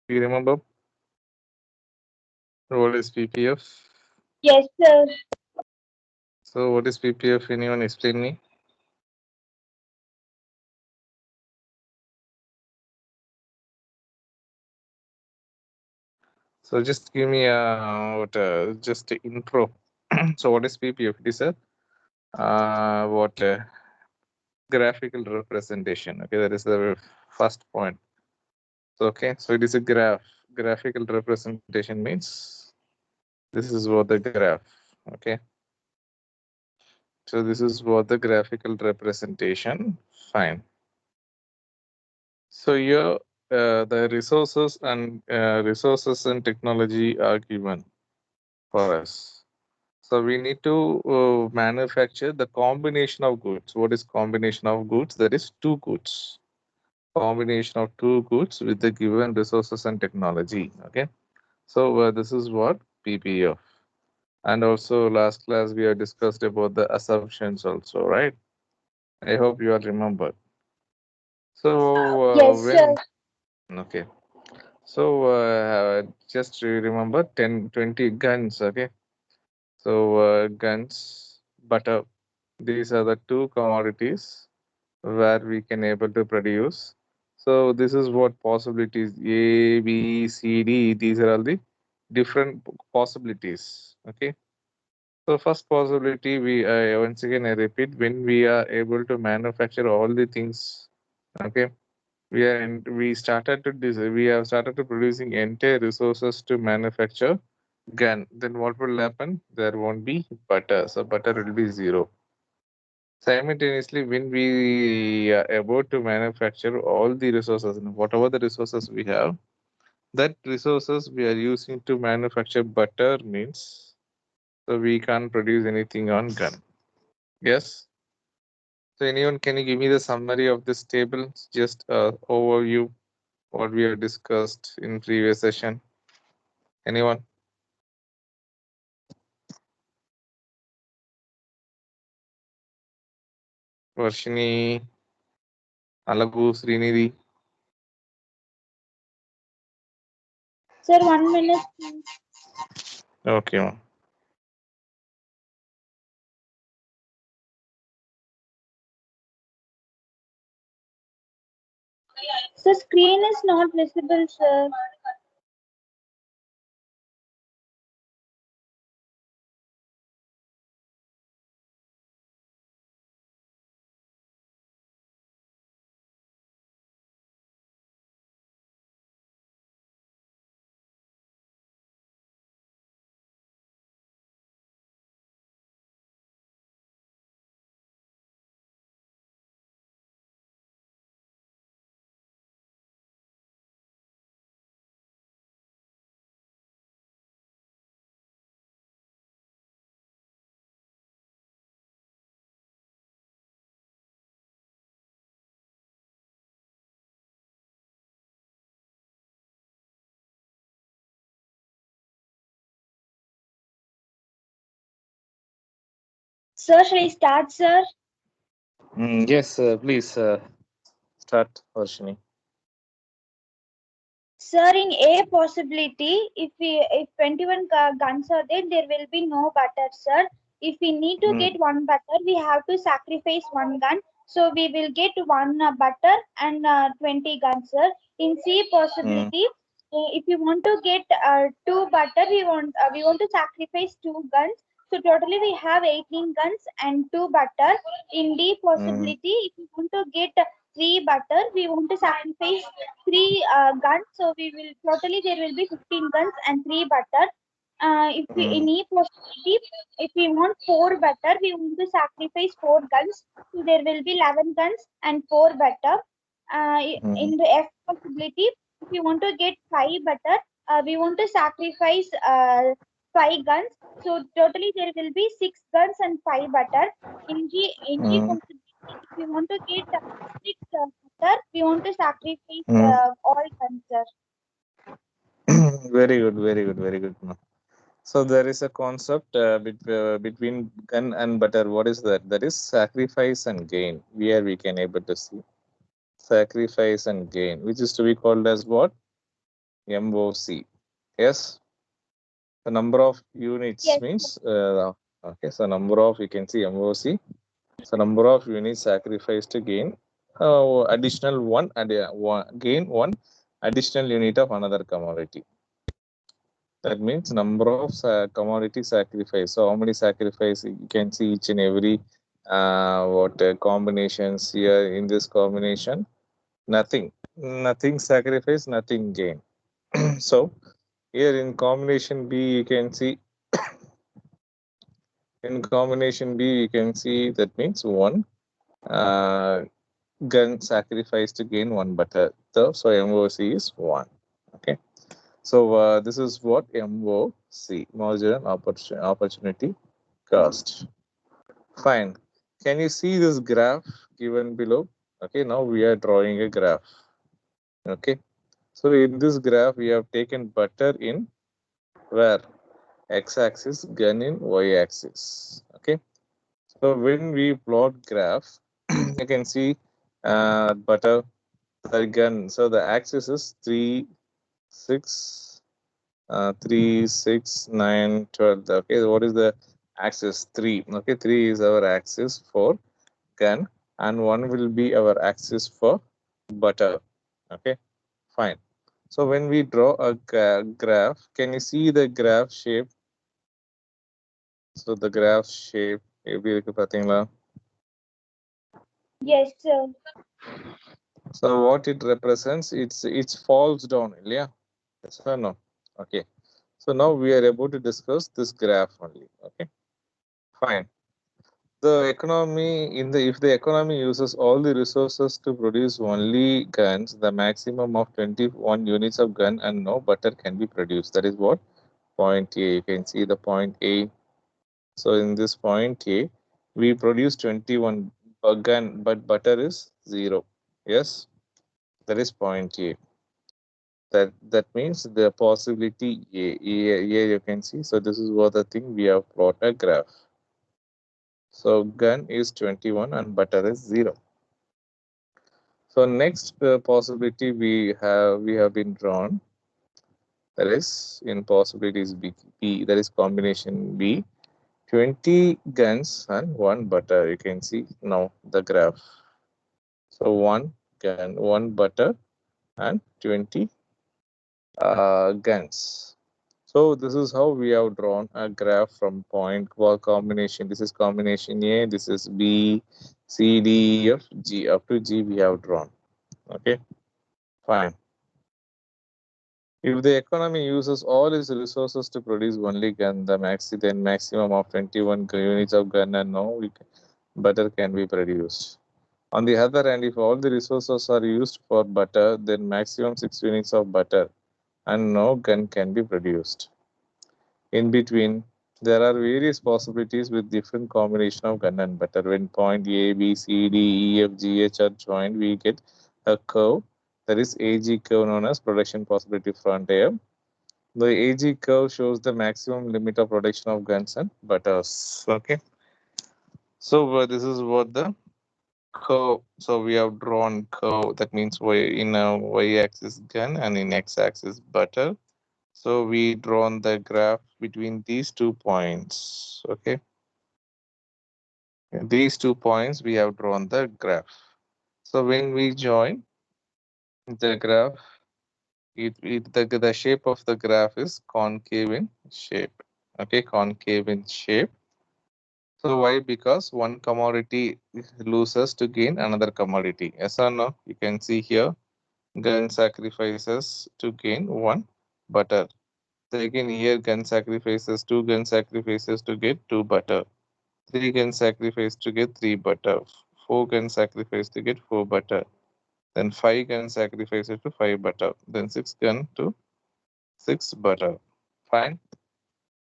Do you remember what is PPF? Yes, sir. So what is PPF? Anyone explain me? So just give me just a intro. So what is PPF? It is a what graphical representation. Okay, that is the first point. So, okay, so it is a graph. Graphical representation means this is what the graph. Okay, so this is what the graphical representation. Fine. So here the resources and technology are given for us. So we need to manufacture the combination of goods. What is combination of goods? That is two goods. Combination of two goods with the given resources and technology. Okay. So this is what PPF. And also last class we have discussed about the assumptions also, right? I hope you all remember. So Yes, sir. when okay. So just remember 10, 20 guns. Okay. So guns, butter. These are the two commodities where we can able to produce. So this is what possibilities A, B, C, D. These are all the different possibilities. Okay. So first possibility, we once again I repeat, when we are able to manufacture all the things, okay, we started to we have started to producing entire resources to manufacture gun. Then what will happen? There won't be butter, so butter will be zero. Simultaneously, when we are about to manufacture all the resources, whatever the resources we have, that resources we are using to manufacture butter means so we can't produce anything on gun. Yes. So anyone, can you give me the summary of this table? Just overview what we have discussed in previous session. Anyone? Varshini, Alagu, Srinidhi. Sir, 1 minute, please. Okay, ma'am. Sir, screen is not visible, sir. Sir, shall I start, sir? Yes, please start, Varshini. Sir, in A possibility, if 21 guns are there, there will be no butter, sir. If we need to Mm, get one butter, we have to sacrifice one gun. So we will get one butter and 20 guns, sir. In C mm, possibility, if you want to get two butter, we want to sacrifice two guns. So totally we have 18 guns and two butter. In D mm, possibility, if you want to get three butter, we want to sacrifice three guns. So we will totally there will be 15 guns and three butter. If we mm, in each possibility, if we want four butter, we want to sacrifice four guns. So there will be 11 guns and four butter. mm, In the F possibility, if we want to get five butter, we want to sacrifice five guns. So totally there will be six guns and five butter. In G mm, possibility, if we want to get six butter, we want to sacrifice mm. all guns, sir. Very good, very good, very good, ma'am. So there is a concept between gun and butter. What is that? That is sacrifice and gain. Where we can able to see sacrifice and gain, which is to be called as what? MOC. Yes, the number of units Yes. means okay. So number of, you can see MOC. So number of units sacrificed to gain additional one and gain one additional unit of another commodity. That means number of commodity sacrifice. So how many sacrifice you can see each and every what combinations here in this combination? Nothing, nothing sacrifice, nothing gain. So here in combination B, you can see in combination B, you can see that means one uh, gun sacrifice to gain one butter. So MOC is one. Okay. So this is what MOC, marginal opportunity cost. Fine. Can you see this graph given below? Okay. Now we are drawing a graph. Okay. So in this graph, we have taken butter in where x-axis, gun in y-axis. Okay. So when we plot graph, you can see butter, the gun. So the axis is 3, 6, 3, 6, 9, 12. Okay, what is the axis? 3. Okay, 3 is our axis for gun, and 1 will be our axis for butter. Okay, fine. So when we draw a graph, can you see the graph shape? So the graph shape, எப்படி இருக்கு பாத்தீங்களா? Yes, sir. So what it represents, it's falls down, yeah. Yes or no? Okay. So now we are able to discuss this graph only. Okay, fine. The economy in the if the economy uses all the resources to produce only guns, the maximum of 21 units of gun and no butter can be produced. That is what point A. You can see the point A. So in this point A, we produce 21 gun, but butter is 0. Yes, that is point A. That means the possibility A. Here you can see. So this is what the thing we have plotted a graph. So gun is 21 and butter is 0. So next possibility we have been drawn, that is in possibilities B, that is combination B, 20 guns and one butter. You can see now the graph. So one gun, one butter, and 20 guns. So this is how we have drawn a graph from point well combination. This is combination A, this is B, C, D, E, F, G. Up to G we have drawn. Okay, fine. If the economy uses all its resources to produce only gun, then maximum of 21 units of gun and no butter can be produced. On the other hand, if all the resources are used for butter, then maximum 6 units of butter and no gun can be produced. In between, there are various possibilities with different combination of gun and butter. When point A, B, C, D, E, F, G, H are joined, we get a curve. That is AG curve known as production possibility frontier. The AG curve shows the maximum limit of production of guns and butters. Okay. So this is what the curve. So we have drawn curve. That means in a y-axis gun and in x-axis butter. So we drawn the graph between these 2 points. Okay. These 2 points we have drawn the graph. So when we join the graph, the shape of the graph is concave in shape. Okay, concave in shape. So why? Because one commodity loses to gain another commodity. Yes or no? You can see here, gun sacrifices to gain one butter. So again here, gun sacrifices, two gun sacrifices to get two butter. Three gun sacrifice to get three butter. Four gun sacrifice to get four butter. Then five gun sacrifices to five butter. Then six gun to six butter. Fine.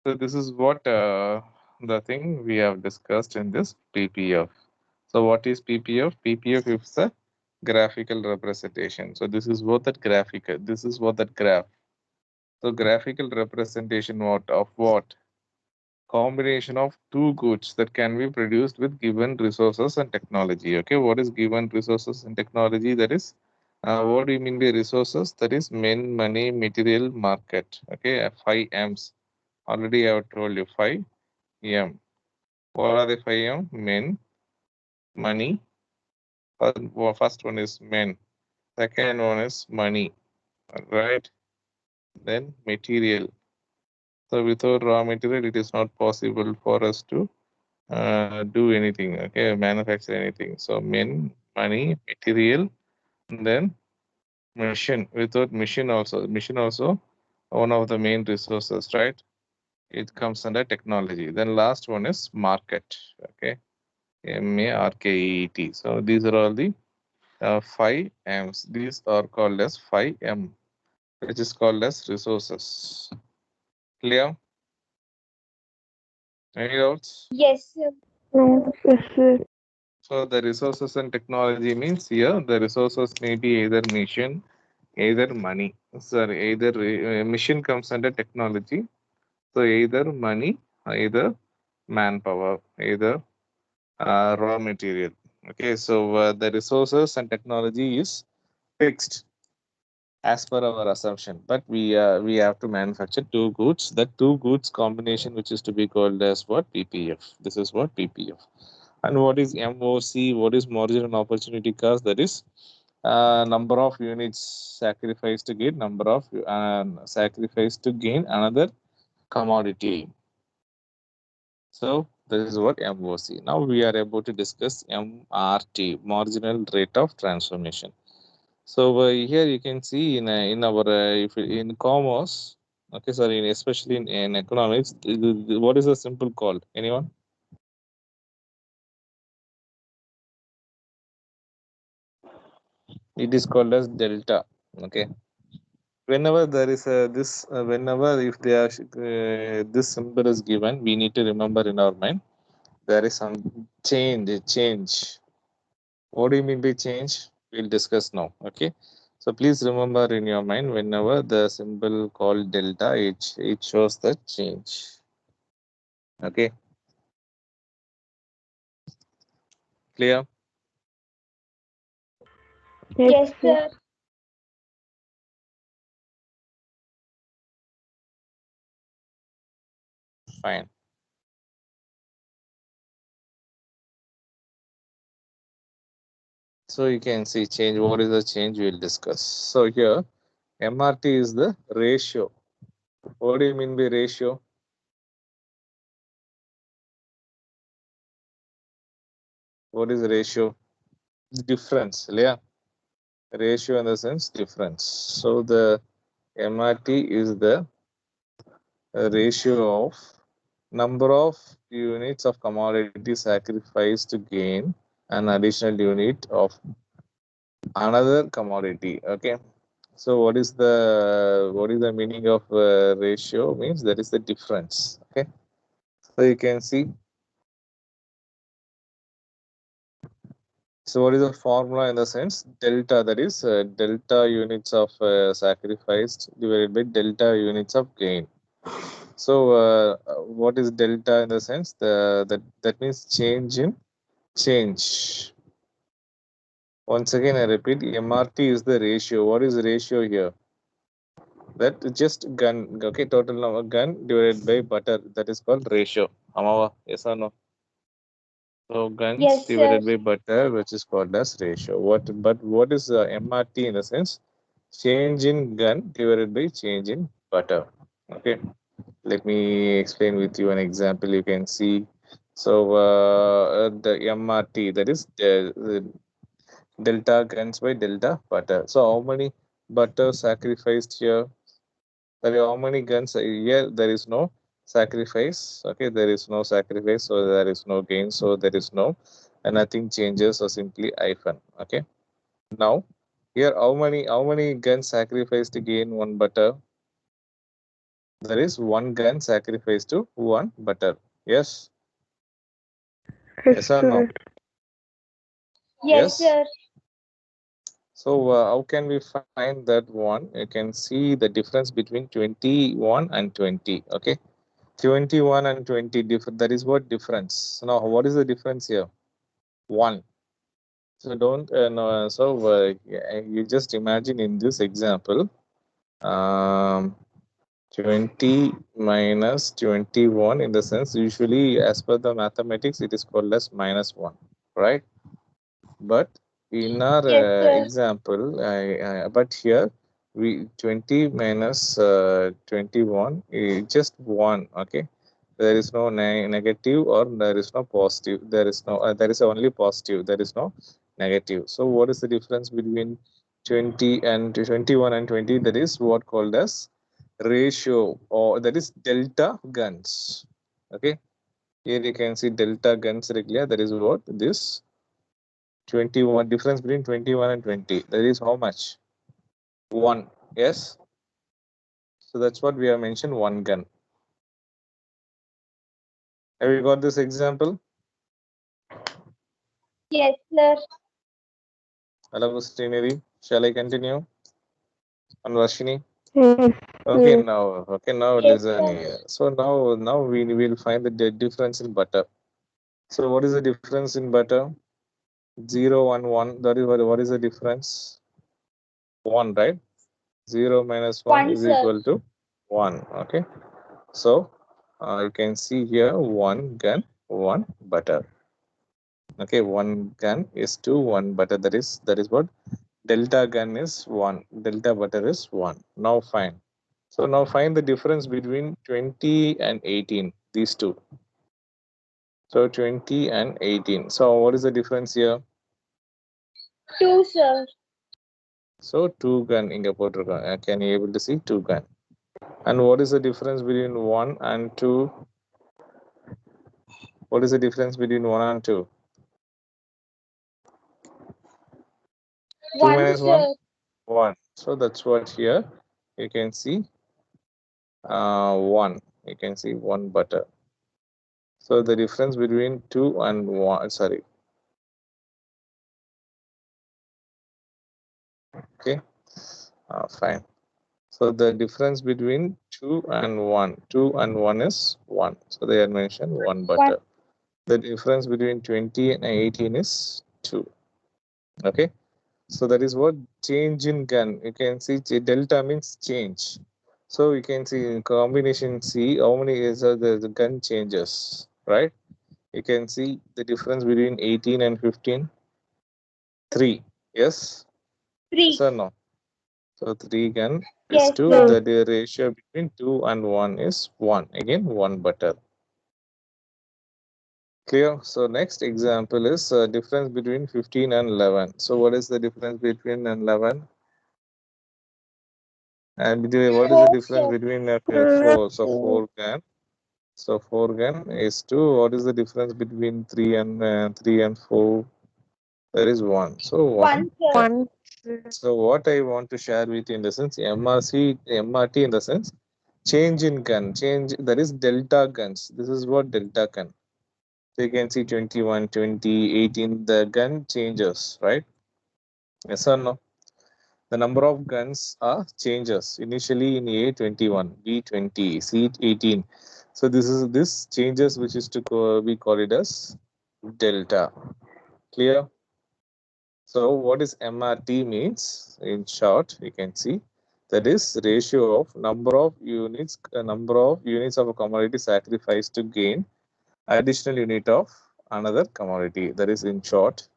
So this is what the thing we have discussed in this PPF. So what is PPF? PPF is a graphical representation. So this is what that graphical. This is what that graph. So graphical representation of what? Combination of two goods that can be produced with given resources and technology. Okay, what is given resources and technology? That is What do you mean by resources? That is men, money, material, market. Okay, 5 M's. Already I have told you 5 M. What are the 5 M? Men, money. First one is men. Second one is money. Right. Then material. So without raw material, it is not possible for us to do anything. Okay, manufacture anything. So men, money, material, and then machine. Without machine also one of the main resources, right? It comes under technology. Then last one is market. Okay, market. So these are all the 5 M's. These are called as 5 M, which is called as resources. Clear? Any doubts? Yes, sir. No, yes, sir. So the resources and technology means here the resources may be either machine, either money. Sorry, either machine comes under technology. So either money, either manpower, either raw material. Okay, so the resources and technology is fixed as per our assumption, but we have to manufacture two goods. That two goods combination, which is to be called as what, PPF. This is what PPF. And what is MOC? What is margin and opportunity cost? That is number of units sacrificed to gain number of sacrificed to gain another commodity. So this is what MOC. Now we are about to discuss MRT, marginal rate of transformation. So here you can see in our if in commerce, okay, sorry, especially in economics, what is the symbol called? Anyone? It is called as delta. Okay. Whenever there is a this, whenever if there this symbol is given, we need to remember in our mind there is some change. What do you mean by change? We'll discuss now. Okay. So please remember in your mind whenever the symbol called delta, it shows the change. Okay. Clear? Yes, Yes, sir. sir. Fine. So you can see change. What is the change? We'll discuss. So here MRT is the ratio. What do you mean by ratio? What is ratio? Difference. Yeah. Ratio in the sense difference. So the MRT is the ratio of number of units of commodity sacrificed to gain an additional unit of another commodity. Okay. So what is the meaning of ratio? Means that is the difference. Okay. So you can see. So what is the formula in the sense delta? That is delta units of sacrificed divided by delta units of gain. So what is delta in the sense that means change in change. Once again, I repeat, MRT is the ratio. What is ratio here? That just gun. Okay, total number gun divided by butter. That is called ratio. Amava, yes or no? So guns Yes, sir. divided by butter, which is called as ratio. What is MRT in the sense? Change in gun divided by change in butter. Okay. Let me explain with you an example. You can see. So the MRT, that is the delta guns by delta butter. So how many butter sacrificed here? There are how many guns here? There is no sacrifice. Okay, there is no sacrifice, so there is no gain. So there is no, and nothing changes. So simply hyphen. Okay. Now here, how many guns sacrificed to gain one butter? There is one gun sacrificed to one butter. Yes. Yes, Yes or no? sir. Yes, Yes. sir. So how can we find that one? You can see the difference between 21 and 20. Okay. 21 and 20 different. That is what difference. Now, what is the difference here? One. So don't no, so you just imagine in this example, um, 20 minus 21 in the sense usually as per the mathematics it is called as minus 1, right? But in our Yes, sir. example, but here we 20 minus 21 is just 1. Okay, there is no negative or there is no positive. There is no there is only positive. There is no negative. So what is the difference between 20 and 21 and 20? That is what called as ratio, or that is delta guns. Okay, here you can see delta guns regular. That is what this 21 difference between 21 and 20. That is how much? 1. Yes. So that's what we have mentioned, one gun. Have you got this example? Yes, sir. Hello, Srinidhi. Shall I continue? And Varshini? Yes, Okay, sir. now Yes, listen sir. here. So now we will find the difference in butter. So what is the difference in butter? 0, 1, 1. That is what is the difference? 1, right? 0 minus 1 One, is sir. equal to 1. Okay. So you can see here one gun, one butter. Okay, one gun is 2, one butter. That is what delta gun is 1, delta butter is 1. Now fine. So now find the difference between 20 and 18. These two. So 20 and 18. So what is the difference here? Two, sir. So 2 gun inga potrukka. Can you able to see 2 gun? And what is the difference between 1 and 2? What is the difference between 1 and 2? 2 One, minus 1? sir. 1. So that's what here you can see 1. You can see 1 butter. So the difference between 2 and 1, sorry. Okay, fine. So the difference between 2 and 1, 2 and 1 is 1. So they had mentioned 1 One. butter. The difference between 20 and 18 is 2. Okay, so that is what change in gun. You can see delta means change. So you can see in combination C how many is the gun changes, right? You can see the difference between 18 and 15, 3. Yes, yes Three. or no? So 3 gun is Yes, 2. sir. Yes, The ratio between 2 and 1 is 1. Again, 1 butter. Clear? So next example is difference between 15 and 11. So what is the difference between and 11? And what is the Four, difference sir. between 4? So sir. 4 gun. So 4 gun is 2. What is the difference between 3 and 4? There is 1. So 1 One, sir. butter. One, sir. So what I want to share with you in the sense MRT in the sense change in gun, change that is delta guns. This is what delta gun. So you can see 21, 20, 18. The gun changes, right? Yes or no? The number of guns are changes. Initially in A21, B20, C18. So this changes which is to we call it as delta. Clear? So what is MRT means? In short, you can see that is ratio of number of units of a commodity sacrificed to gain additional unit of another commodity. That is in short,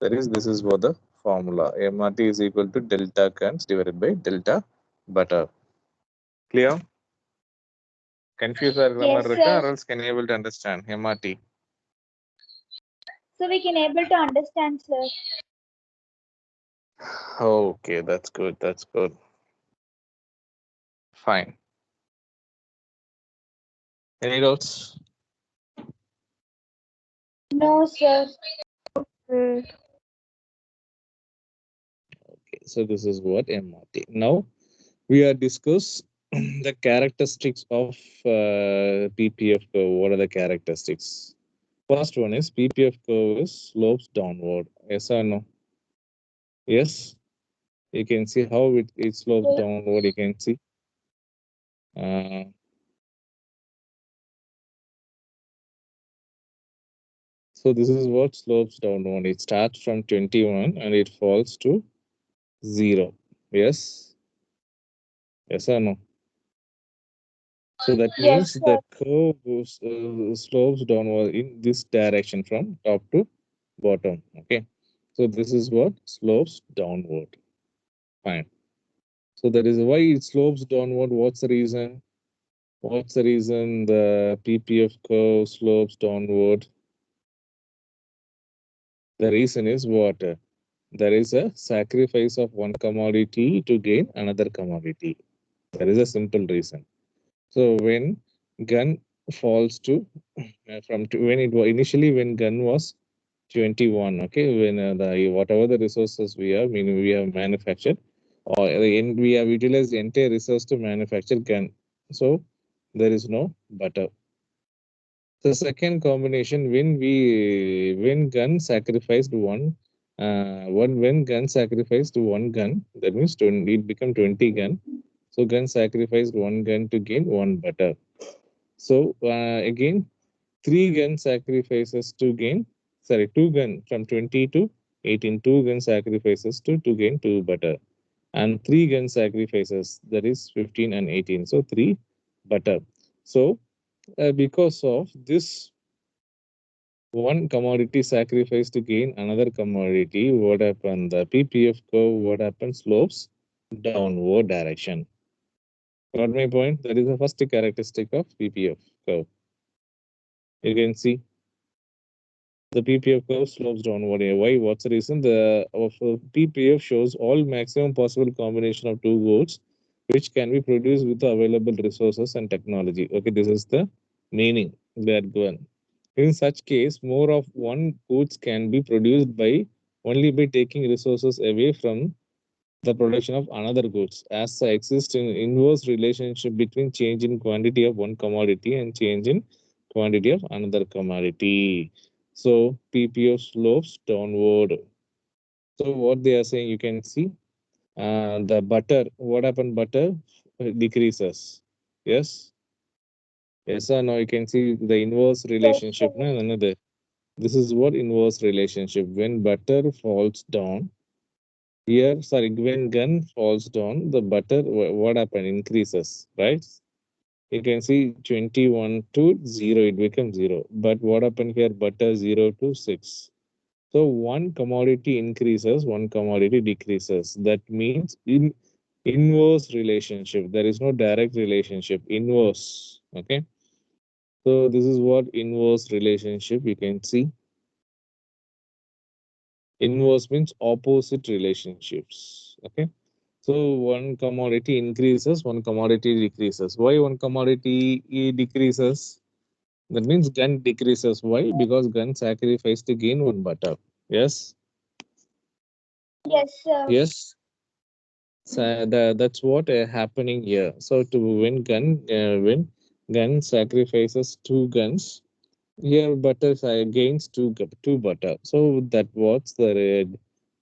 this is what the formula. MRT is equal to delta guns divided by delta butter. Clear? Confused or grammar Yes, or sir. else can you able to understand MRT? So we can able to understand, sir. Okay, that's good. That's good. Fine. Any doubts? No, sir. Sir. Okay, so this is what MRT. Now we are discuss the characteristics of PPF curve. What are the characteristics? First one is PPF curve is slopes downward. Yes or no? Yes. You can see how it slopes Yes, downward. You can see. Uh, So this is what slopes downward. It starts from 21 and it falls to 0. Yes? Yes or no? So that Yes, means the sir. curve goes, slopes downward in this direction from top to bottom. Okay. So this is what slopes downward. Fine. So that is why it slopes downward. What's the reason? What's the reason the PPF curve slopes downward? The reason is what? There is a sacrifice of one commodity to gain another commodity. That is a simple reason. So when gun falls to when it was initially when gun was 21, okay, when the whatever the resources we have, meaning we have manufactured or we have utilized the entire resource to manufacture gun. So there is no butter. The second combination when gun sacrificed when gun sacrificed one gun, that means 20, it become 20 gun. So gun sacrificed one gun to gain one butter. So again, three gun sacrifices to gain, sorry, two gun from 20 to 18, two gun sacrifices to gain two butter, and three gun sacrifices, that is 15 and 18. So three butter. So because of this one commodity sacrifice to gain another commodity, what happened? The PPF curve, what happens? Slopes downward direction. Got my point? That is the first characteristic of PPF curve. You can see the PPF curve slopes downward. Why? What's the reason? The of PPF shows all maximum possible combination of two goods which can be produced with the available resources and technology. Okay, this is the meaning that given. In such case, more of one goods can be produced by only by taking resources away from the production of another goods, as exists in inverse relationship between change in quantity of one commodity and change in quantity of another commodity. So PPO slopes downward. So what they are saying, you can see the butter. What happened? Butter decreases. Yes, yes or no? You can see the inverse Yes, relationship. sir. No, another. This is what inverse relationship. When butter falls down, here, sorry, when gun falls down, the butter, what happened? Increases, right? You can see 21 to 0, it becomes 0. But what happened here? Butter 0 to 6. So one commodity increases, one commodity decreases. That means in inverse relationship. There is no direct relationship. Inverse. Okay. So this is what inverse relationship you can see. Inverse means opposite relationships. Okay. So one commodity increases, one commodity decreases. Why one commodity decreases? That means gun decreases. Why? Because gun sacrifice to gain one butter. Yes. Yes, sir. Yes. So that's what happening here. So to win when gun sacrifices two guns, here butter gains two butter. So that what's the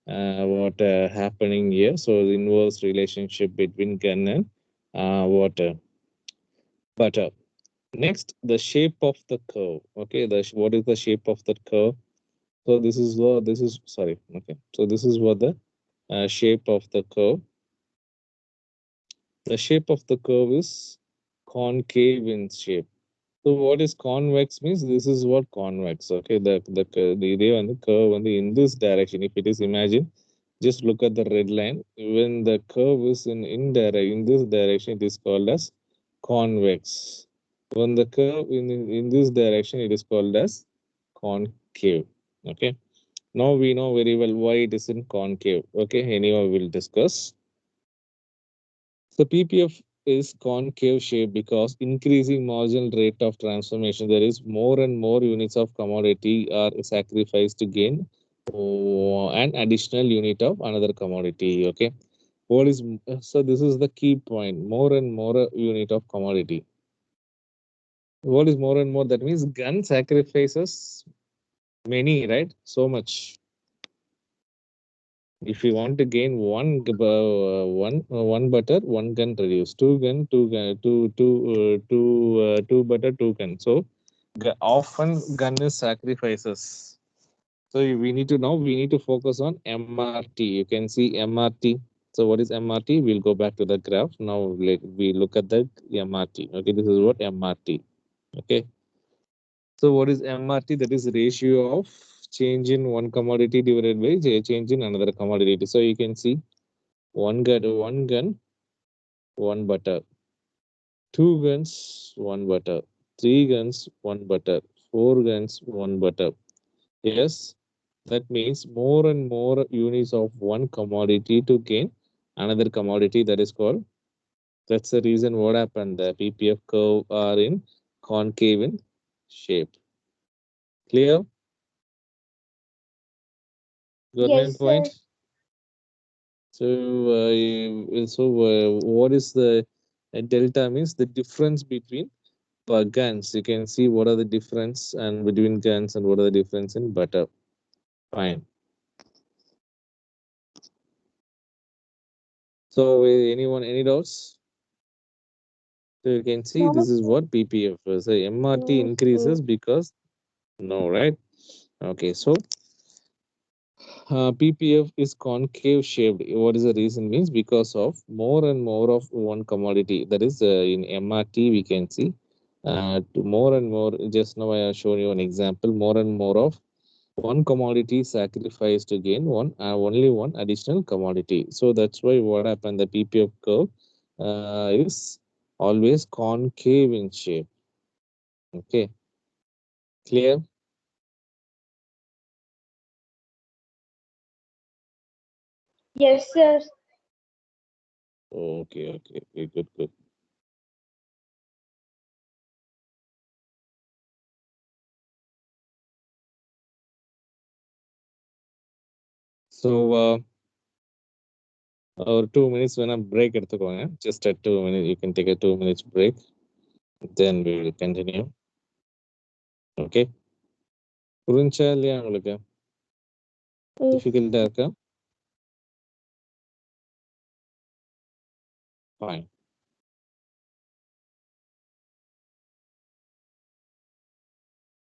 what happening here. So the inverse relationship between gun and water butter. Next, the shape of the curve. Okay, what is the shape of the curve? So this is sorry. Okay, so this is what the shape of the curve. The shape of the curve is concave in shape. So what is convex means? This is what convex. Okay, the idea on the curve on the in this direction. If it is imagine, just look at the red line. When the curve is in this direction, it is called as convex. When the curve in this direction, it is called as concave. Okay. Now we know very well why it is in concave. Okay. Anyway, we'll discuss. So PPF is concave shape because increasing marginal rate of transformation, there is more and more units of commodity are sacrificed to gain an additional unit of another commodity. Okay, what is so? This is the key point. More and more unit of commodity. What is more and more? That means gun sacrifices many, right? So much. If you want to gain one butter, one gun reduce. Two gun, two gun, two butter, two gun. So Often gun is sacrifices. So we need to now we need to focus on MRT. You can see MRT. So what is MRT? We'll go back to the graph. Now we look at the MRT. Okay, this is what MRT. Okay. So what is MRT? That is ratio of change in one commodity divided by change in another commodity. So you can see one gun, one butter, two guns, one butter, three guns, one butter, four guns, one butter. Yes, that means more and more units of one commodity to gain another commodity that is called. That's the reason what happened. The PPF curve are in concave in shape. Clear? Got my Yes, point? sir. So, what is the delta means the difference between guns. You can see what are the difference and between guns and what are the difference in butter. Fine. So, anyone any doubts? So you can see No, this is sir. what PPF is. So MRT Yes, increases because no, right? Okay, so PPF is concave shaped. What is the reason? Means because of more and more of one commodity. That is in MRT we can see to more and more. Just now I have shown you an example. More and more of one commodity sacrificed to gain one only one additional commodity. So that's why what happened. The PPF curve is always concave in shape. Okay, clear? Yes, sir. Okay, good, good. So, our 2 minutes when I break எடுத்துக்கோங்க. Just at 2 minutes, you can take a 2 minutes break. Then we will continue. Okay. புரிஞ்சா இல்லையா உங்களுக்கு? yes. Difficult இருக்கா? Fine.